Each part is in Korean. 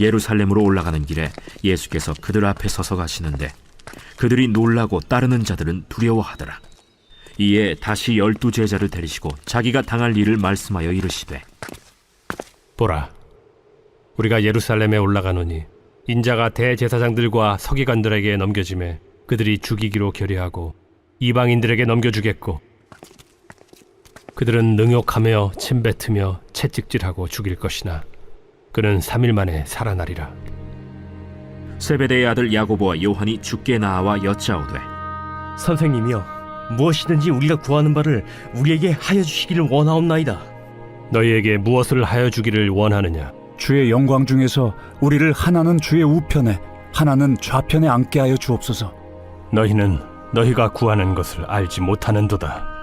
예루살렘으로 올라가는 길에 예수께서 그들 앞에 서서 가시는데 그들이 놀라고 따르는 자들은 두려워하더라. 이에 다시 12 제자를 데리시고 자기가 당할 일을 말씀하여 이르시되, 보라, 우리가 예루살렘에 올라가노니 인자가 대제사장들과 서기관들에게 넘겨짐에 그들이 죽이기로 결의하고 이방인들에게 넘겨주겠고, 그들은 능욕하며 침뱉으며 채찍질하고 죽일 것이나 그는 3일 만에 살아나리라. 세베대의 아들 야고보와 요한이 주께 나와 여짜오되, 선생님이여, 무엇이든지 우리가 구하는 바를 우리에게 하여 주시기를 원하옵나이다. 너희에게 무엇을 하여 주기를 원하느냐? 주의 영광 중에서 우리를 하나는 주의 우편에 하나는 좌편에 앉게 하여 주옵소서. 너희는 너희가 구하는 것을 알지 못하는도다.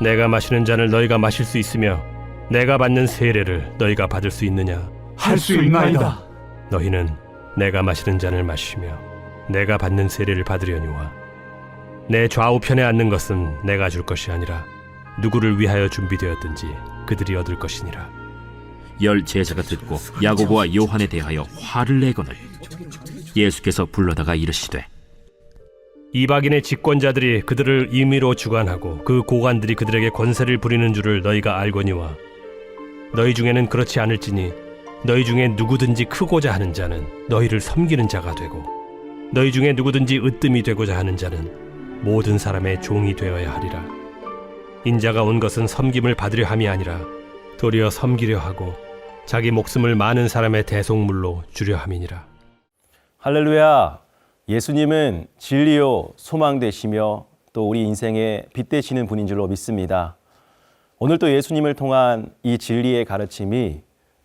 내가 마시는 잔을 너희가 마실 수 있으며 내가 받는 세례를 너희가 받을 수 있느냐? 할 수 있나이다. 너희는 내가 마시는 잔을 마시며 내가 받는 세례를 받으려니와 내 좌우편에 앉는 것은 내가 줄 것이 아니라 누구를 위하여 준비되었든지 그들이 얻을 것이니라. 10 제자가 듣고 야고보와 요한에 대하여 화를 내거늘 예수께서 불러다가 이르시되, 이방인의 집권자들이 그들을 임의로 주관하고 그 고관들이 그들에게 권세를 부리는 줄을 너희가 알거니와 너희 중에는 그렇지 않을지니 너희 중에 누구든지 크고자 하는 자는 너희를 섬기는 자가 되고 너희 중에 누구든지 으뜸이 되고자 하는 자는 모든 사람의 종이 되어야 하리라. 인자가 온 것은 섬김을 받으려 함이 아니라 도리어 섬기려 하고 자기 목숨을 많은 사람의 대속물로 주려 함이니라. 할렐루야! 예수님은 진리요 소망 되시며 또 우리 인생의 빛 되시는 분인 줄로 믿습니다. 오늘 또 예수님을 통한 이 진리의 가르침이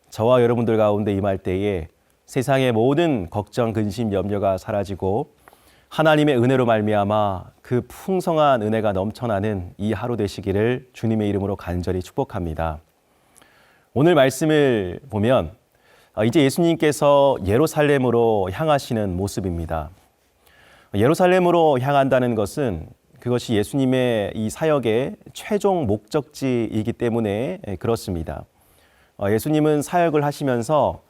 저와 여러분들 가운데 임할 때에 세상의 모든 걱정, 근심, 염려가 사라지고 하나님의 은혜로 말미암아 그 풍성한 은혜가 넘쳐나는 이 하루 되시기를 주님의 이름으로 간절히 축복합니다. 오늘 말씀을 보면 이제 예수님께서 예루살렘으로 향하시는 모습입니다. 예루살렘으로 향한다는 것은 그것이 예수님의 이 사역의 최종 목적지이기 때문에 그렇습니다. 예수님은 사역을 하시면서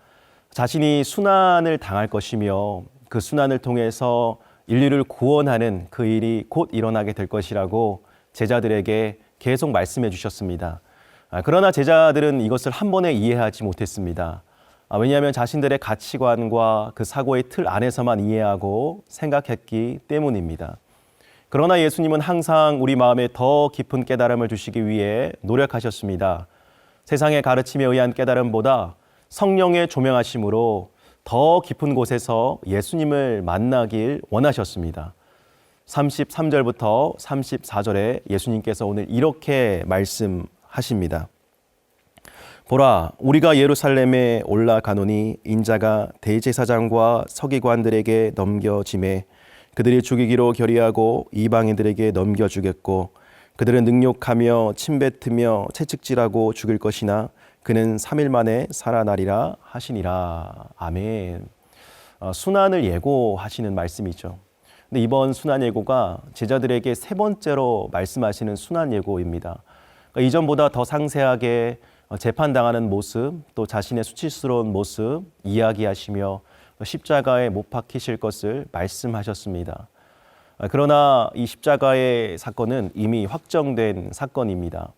자신이 순환을 당할 것이며 그 순환을 통해서 인류를 구원하는 그 일이 곧 일어나게 될 것이라고 제자들에게 계속 말씀해 주셨습니다. 그러나 제자들은 이것을 한 번에 이해하지 못했습니다. 왜냐하면 자신들의 가치관과 그 사고의 틀 안에서만 이해하고 생각했기 때문입니다. 그러나 예수님은 항상 우리 마음에 더 깊은 깨달음을 주시기 위해 노력하셨습니다. 세상의 가르침에 의한 깨달음보다 성령의 조명하심으로 더 깊은 곳에서 예수님을 만나길 원하셨습니다. 33절부터 34절에 예수님께서 오늘 이렇게 말씀하십니다. 보라, 우리가 예루살렘에 올라가노니 인자가 대제사장과 서기관들에게 넘겨짐에 그들이 죽이기로 결의하고 이방인들에게 넘겨주겠고 그들은 능욕하며 침뱉으며 채찍질하고 죽일 것이나 그는 3일 만에 살아나리라 하시니라. 아멘. 순환을 예고하시는 말씀이죠. 근데 이번 순환 예고가 제자들에게 세 번째로 말씀하시는 순환 예고입니다. 그러니까 이전보다 더 상세하게 재판당하는 모습, 또 자신의 수치스러운 모습 이야기하시며 십자가에 못 박히실 것을 말씀하셨습니다. 그러나 이 십자가의 사건은 이미 확정된 사건입니다.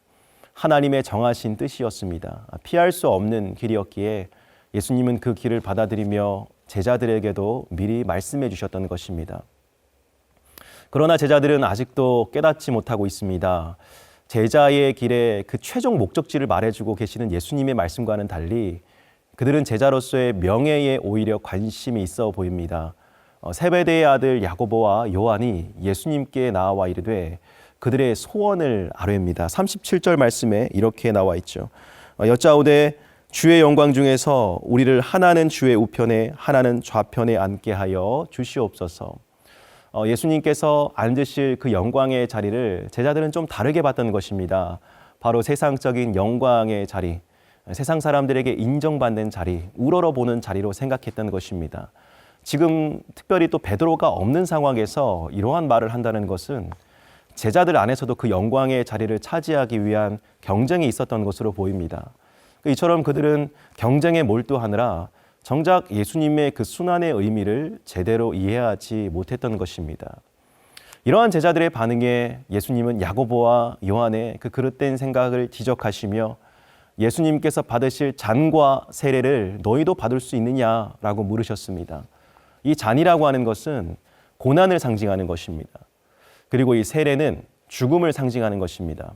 하나님의 정하신 뜻이었습니다. 피할 수 없는 길이었기에 예수님은 그 길을 받아들이며 제자들에게도 미리 말씀해 주셨던 것입니다. 그러나 제자들은 아직도 깨닫지 못하고 있습니다. 제자의 길에 그 최종 목적지를 말해주고 계시는 예수님의 말씀과는 달리 그들은 제자로서의 명예에 오히려 관심이 있어 보입니다. 세베대의 아들 야고보와 요한이 예수님께 나와 이르되 그들의 소원을 아뢰입니다. 37절 말씀에 이렇게 나와 있죠. 여짜오되 주의 영광 중에서 우리를 하나는 주의 우편에 하나는 좌편에 앉게 하여 주시옵소서. 예수님께서 앉으실 그 영광의 자리를 제자들은 좀 다르게 봤던 것입니다. 바로 세상적인 영광의 자리, 세상 사람들에게 인정받는 자리, 우러러보는 자리로 생각했던 것입니다. 지금 특별히 또 베드로가 없는 상황에서 이러한 말을 한다는 것은 제자들 안에서도 그 영광의 자리를 차지하기 위한 경쟁이 있었던 것으로 보입니다. 이처럼 그들은 경쟁에 몰두하느라 정작 예수님의 그 순환의 의미를 제대로 이해하지 못했던 것입니다. 이러한 제자들의 반응에 예수님은 야고보와 요한의 그 그릇된 생각을 지적하시며 예수님께서 받으실 잔과 세례를 너희도 받을 수 있느냐라고 물으셨습니다. 이 잔이라고 하는 것은 고난을 상징하는 것입니다. 그리고 이 세례는 죽음을 상징하는 것입니다.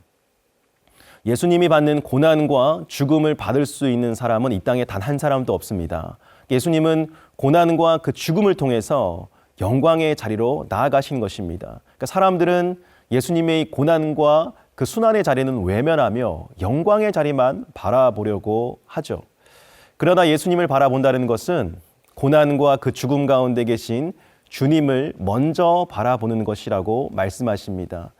예수님이 받는 고난과 죽음을 받을 수 있는 사람은 이 땅에 단 한 사람도 없습니다. 예수님은 고난과 그 죽음을 통해서 영광의 자리로 나아가신 것입니다. 그러니까 사람들은 예수님의 고난과 그 순환의 자리는 외면하며 영광의 자리만 바라보려고 하죠. 그러나 예수님을 바라본다는 것은 고난과 그 죽음 가운데 계신 주님을 먼저 바라보는 것이라고 말씀하십니다.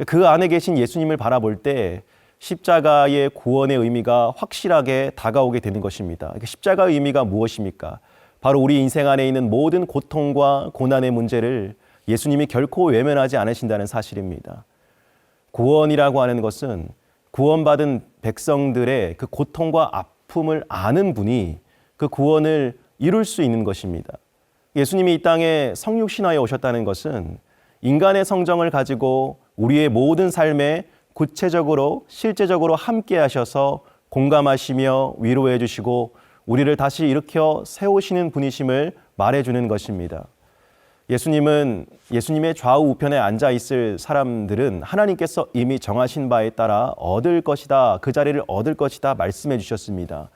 그 안에 계신 예수님을 바라볼 때 십자가의 구원의 의미가 확실하게 다가오게 되는 것입니다. 십자가의 의미가 무엇입니까? 바로 우리 인생 안에 있는 모든 고통과 고난의 문제를 예수님이 결코 외면하지 않으신다는 사실입니다. 구원이라고 하는 것은 구원받은 백성들의 그 고통과 아픔을 아는 분이 그 구원을 이룰 수 있는 것입니다. 예수님이 이 땅에 성육신하여 오셨다는 것은 인간의 성정을 가지고 우리의 모든 삶에 구체적으로 실제적으로 함께 하셔서 공감하시며 위로해 주시고 우리를 다시 일으켜 세우시는 분이심을 말해주는 것입니다. 예수님의 좌우 우편에 앉아 있을 사람들은 하나님께서 이미 정하신 바에 따라 얻을 것이다, 그 자리를 얻을 것이다 말씀해 주셨습니다.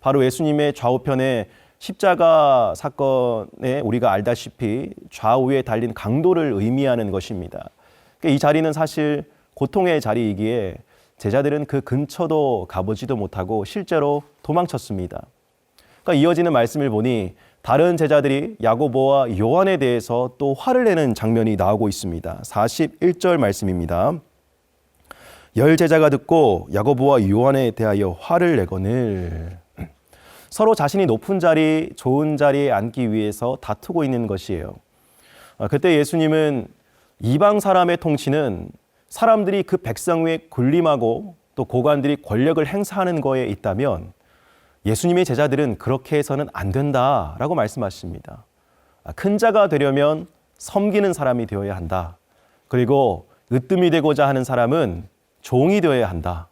바로 예수님의 좌우편에 십자가 사건에 우리가 알다시피 좌우에 달린 강도를 의미하는 것입니다. 이 자리는 사실 고통의 자리이기에 제자들은 그 근처도 가보지도 못하고 실제로 도망쳤습니다. 그러니까 이어지는 말씀을 보니 다른 제자들이 야고보와 요한에 대해서 또 화를 내는 장면이 나오고 있습니다. 41절 말씀입니다. 열 제자가 듣고 야고보와 요한에 대하여 화를 내거늘. 서로 자신이 높은 자리, 좋은 자리에 앉기 위해서 다투고 있는 것이에요. 그때 예수님은 이방 사람의 통치는 사람들이 그 백성 위에 군림하고 또 고관들이 권력을 행사하는 거에 있다면 예수님의 제자들은 그렇게 해서는 안 된다라고 말씀하십니다. 큰 자가 되려면 섬기는 사람이 되어야 한다. 그리고 으뜸이 되고자 하는 사람은 종이 되어야 한다.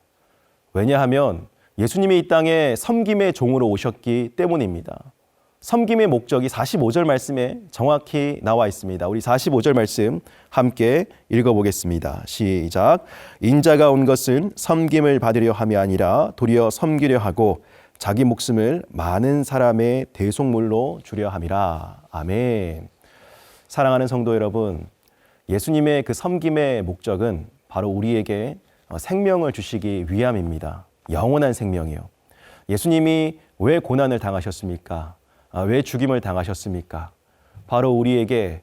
왜냐하면 예수님이 이 땅에 섬김의 종으로 오셨기 때문입니다. 섬김의 목적이 45절 말씀에 정확히 나와 있습니다. 우리 45절 말씀 함께 읽어보겠습니다. 시작. 인자가 온 것은 섬김을 받으려 함이 아니라 도리어 섬기려 하고 자기 목숨을 많은 사람의 대속물로 주려 함이라. 아멘. 사랑하는 성도 여러분, 예수님의 그 섬김의 목적은 바로 우리에게 생명을 주시기 위함입니다. 영원한 생명이요. 예수님이 왜 고난을 당하셨습니까? 왜 죽임을 당하셨습니까? 바로 우리에게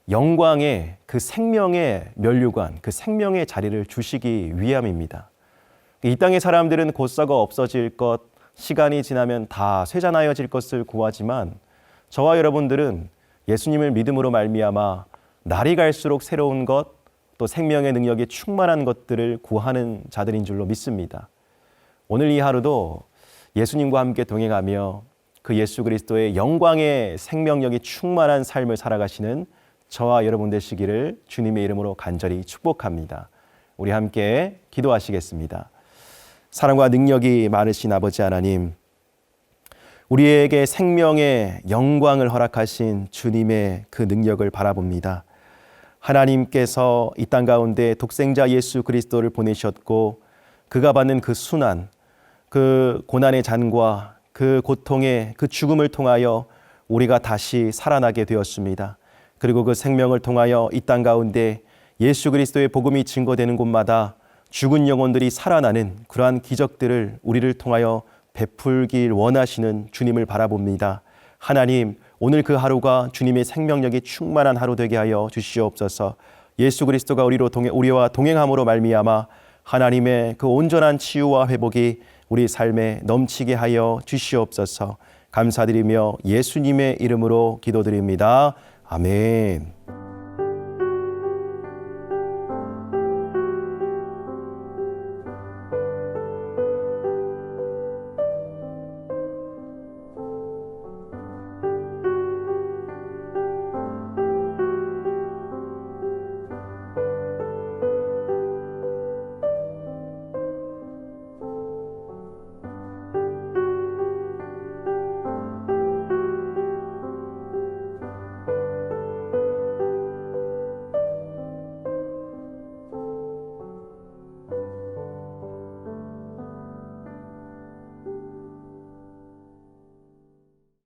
영광의 그 생명의 면류관, 그 생명의 자리를 주시기 위함입니다. 이 땅의 사람들은 곧 썩어 없어질 것, 시간이 지나면 다 쇠잔하여질 것을 구하지만 저와 여러분들은 예수님을 믿음으로 말미암아 날이 갈수록 새로운 것, 또 생명의 능력이 충만한 것들을 구하는 자들인 줄로 믿습니다. 오늘 이 하루도 예수님과 함께 동행하며 그 예수 그리스도의 영광의 생명력이 충만한 삶을 살아가시는 저와 여러분 되시기를 주님의 이름으로 간절히 축복합니다. 우리 함께 기도하시겠습니다. 사랑과 능력이 많으신 아버지 하나님, 우리에게 생명의 영광을 허락하신 주님의 그 능력을 바라봅니다. 하나님께서 이 땅 가운데 독생자 예수 그리스도를 보내셨고 그가 받는 그 순환, 그 고난의 잔과 그 고통의 그 죽음을 통하여 우리가 다시 살아나게 되었습니다. 그리고 그 생명을 통하여 이 땅 가운데 예수 그리스도의 복음이 증거되는 곳마다 죽은 영혼들이 살아나는 그러한 기적들을 우리를 통하여 베풀길 원하시는 주님을 바라봅니다. 하나님, 오늘 그 하루가 주님의 생명력이 충만한 하루 되게 하여 주시옵소서. 예수 그리스도가 우리와 동행함으로 말미암아 하나님의 그 온전한 치유와 회복이 우리 삶에 넘치게 하여 주시옵소서. 감사드리며 예수님의 이름으로 기도드립니다. 아멘.